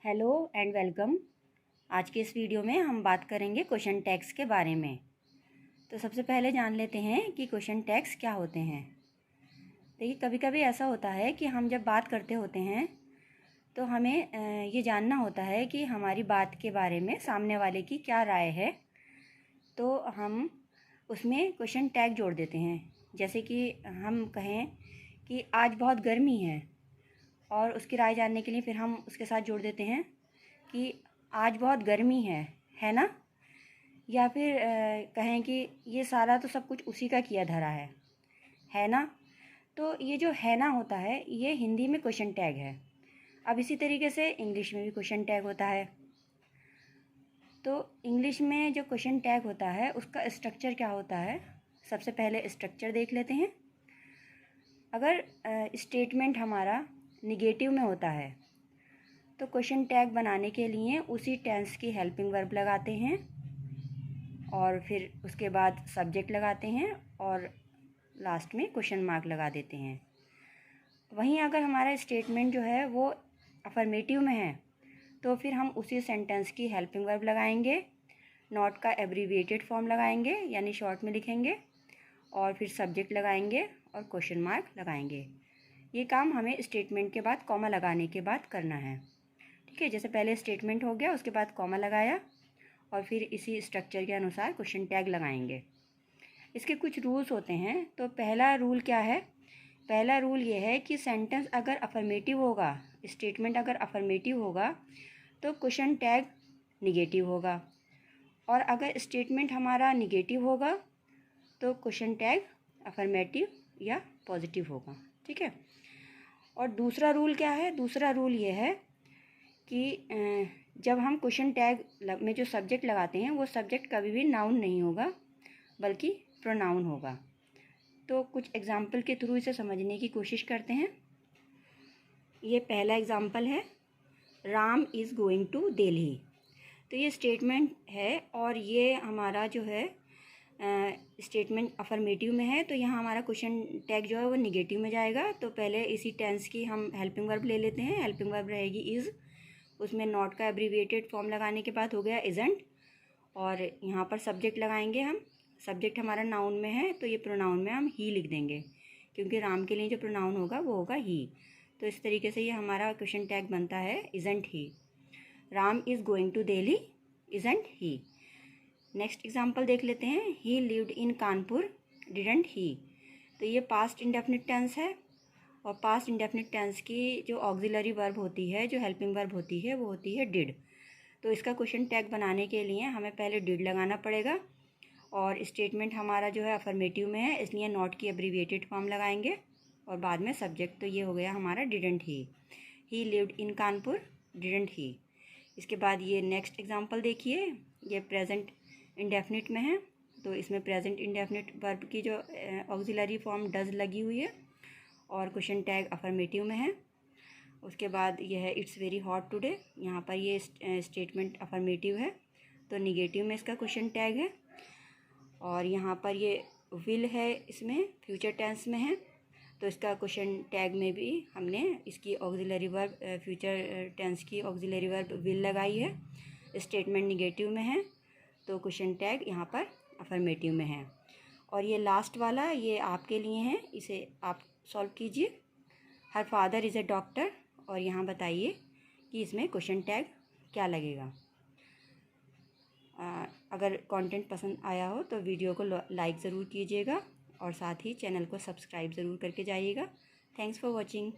Hello and welcome. आज के इस वीडियो में हम बात करेंगे क्वेश्चन टैग्स के बारे में। तो सबसे पहले जान लेते हैं कि क्वेश्चन टैग्स क्या होते हैं। देखिए, कभी कभी ऐसा होता है कि हम जब बात करते होते हैं तो हमें ये जानना होता है कि हमारी बात के बारे में सामने वाले की क्या राय है, तो हम उसमें क्वेश्चन टैग जोड़ देते हैं। जैसे कि हम कहें कि आज बहुत गर्मी है, और उसकी राय जानने के लिए फिर हम उसके साथ जोड़ देते हैं कि आज बहुत गर्मी है ना। या फिर कहें कि ये सारा तो सब कुछ उसी का किया धरा है ना। तो ये जो है ना होता है, ये हिंदी में क्वेश्चन टैग है। अब इसी तरीके से इंग्लिश में भी क्वेश्चन टैग होता है। तो इंग्लिश में जो क्वेश्चन टैग होता है उसका स्ट्रक्चर क्या होता है, सबसे पहले स्ट्रक्चर देख लेते हैं। अगर स्टेटमेंट हमारा निगेटिव में होता है तो क्वेश्चन टैग बनाने के लिए उसी टेंस की हेल्पिंग वर्ब लगाते हैं और फिर उसके बाद सब्जेक्ट लगाते हैं और लास्ट में क्वेश्चन मार्क लगा देते हैं। वहीं अगर हमारा स्टेटमेंट जो है वो अफर्मेटिव में है तो फिर हम उसी सेंटेंस की हेल्पिंग वर्ब लगाएंगे, नॉट का एब्रीविएटेड फॉर्म लगाएंगे यानी शॉर्ट में लिखेंगे, और फिर सब्जेक्ट लगाएंगे और क्वेश्चन मार्क लगाएंगे। ये काम हमें स्टेटमेंट के बाद कॉमा लगाने के बाद करना है। ठीक है, जैसे पहले स्टेटमेंट हो गया, उसके बाद कॉमा लगाया और फिर इसी स्ट्रक्चर के अनुसार क्वेश्चन टैग लगाएंगे। इसके कुछ रूल्स होते हैं। तो पहला रूल क्या है? पहला रूल ये है कि सेंटेंस अगर अफर्मेटिव होगा, स्टेटमेंट अगर अफर्मेटिव होगा तो क्वेश्चन टैग निगेटिव होगा, और अगर स्टेटमेंट हमारा निगेटिव होगा तो क्वेश्चन टैग अफर्मेटिव या पॉजिटिव होगा। ठीक है। और दूसरा रूल क्या है? दूसरा रूल ये है कि जब हम क्वेश्चन टैग में जो सब्जेक्ट लगाते हैं वो सब्जेक्ट कभी भी नाउन नहीं होगा बल्कि प्रोनाउन होगा। तो कुछ एग्जाम्पल के थ्रू इसे समझने की कोशिश करते हैं। ये पहला एग्जाम्पल है, Ram is going to Delhi. तो ये स्टेटमेंट है और ये हमारा जो है स्टेटमेंट अफर्मेटिव में है, तो यहाँ हमारा क्वेश्चन टैग जो है वो निगेटिव में जाएगा। तो पहले इसी टेंस की हम हेल्पिंग वर्ब ले लेते हैं। हेल्पिंग वर्ब रहेगी इज़, उसमें नॉट का एब्रीविएटेड फॉर्म लगाने के बाद हो गया इज़न्ट, और यहाँ पर सब्जेक्ट लगाएंगे हम। सब्जेक्ट हमारा नाउन में है तो ये प्रोनाउन में हम ही लिख देंगे, क्योंकि राम के लिए जो प्रोनाउन होगा वो होगा ही। तो इस तरीके से ये हमारा क्वेश्चन टैग बनता है isn't he. Ram is going to Delhi, isn't he. Next example देख लेते हैं, he lived in Kanpur, didn't he. तो ये पास्ट इंडेफिनिट टेंस है, और पास्ट इंडेफिनिट टेंस की जो ऑक्सिलरी वर्ब होती है, जो हेल्पिंग वर्ब होती है, वो होती है डिड। तो इसका क्वेश्चन टैग बनाने के लिए हमें पहले डिड लगाना पड़ेगा, और स्टेटमेंट हमारा जो है अफर्मेटिव में है इसलिए नॉट की एब्रीविएटेड फॉर्म लगाएंगे और बाद में सब्जेक्ट। तो ये हो गया हमारा didn't he lived in Kanpur, didn't ही। इसके बाद ये नेक्स्ट एग्जाम्पल देखिए, ये प्रेजेंट इंडेफिनिट में है, तो इसमें प्रेजेंट इंडेफिनिट वर्ब की जो ऑक्सिलरी फॉर्म डज लगी हुई है और क्वेश्चन टैग अफर्मेटिव में है। उसके बाद ये है इट्स वेरी हॉट टुडे, यहाँ पर ये स्टेटमेंट अफर्मेटिव है तो निगेटिव में इसका क्वेश्चन टैग है। और यहाँ पर ये विल है, इसमें फ्यूचर टेंस में है, तो इसका क्वेश्चन टैग में भी हमने इसकी ऑक्सिलरी वर्ब फ्यूचर टेंस की ऑक्सिलरी वर्ब विल लगाई है। स्टेटमेंट निगेटिव में है तो क्वेश्चन टैग यहाँ पर अफर्मेटिव में है। और ये लास्ट वाला ये आपके लिए है, इसे आप सॉल्व कीजिए। Her father is a doctor, और यहाँ बताइए कि इसमें क्वेश्चन टैग क्या लगेगा। अगर कंटेंट पसंद आया हो तो वीडियो को लाइक ज़रूर कीजिएगा और साथ ही चैनल को सब्सक्राइब ज़रूर करके जाइएगा। Thanks for watching.